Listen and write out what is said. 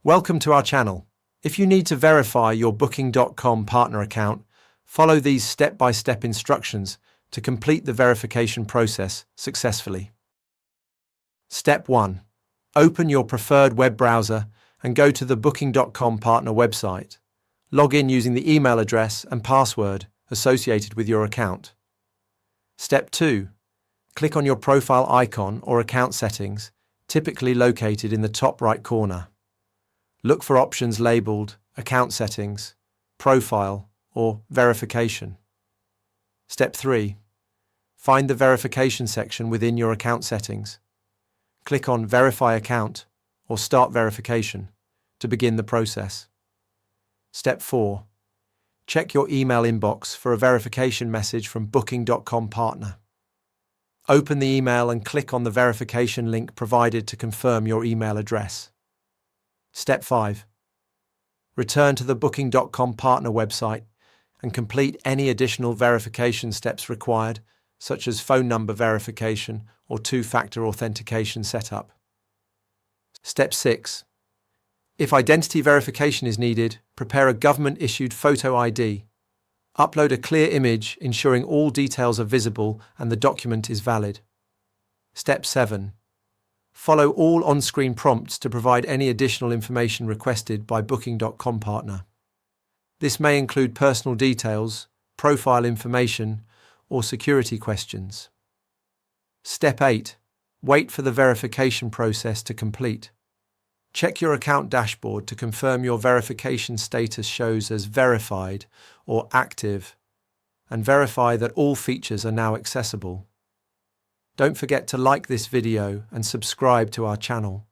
Welcome to our channel. If you need to verify your Booking.com partner account, follow these step-by-step instructions to complete the verification process successfully. Step 1. Open your preferred web browser and go to the Booking.com partner website. Log in using the email address and password associated with your account. Step 2. Click on your profile icon or account settings, typically located in the top right corner. Look for options labeled Account Settings, Profile, or Verification. Step 3. Find the verification section within your account settings. Click on Verify Account or Start Verification to begin the process. Step 4. Check your email inbox for a verification message from Booking.com partner. Open the email and click on the verification link provided to confirm your email address. Step 5. Return to the Booking.com partner website and complete any additional verification steps required, such as phone number verification or two-factor authentication setup. Step 6. If identity verification is needed, prepare a government-issued photo ID. Upload a clear image ensuring all details are visible and the document is valid. Step 7. Follow all on-screen prompts to provide any additional information requested by Booking.com partner. This may include personal details, profile information, or security questions. Step 8. Wait for the verification process to complete. Check your account dashboard to confirm your verification status shows as verified or active, and verify that all features are now accessible. Don't forget to like this video and subscribe to our channel.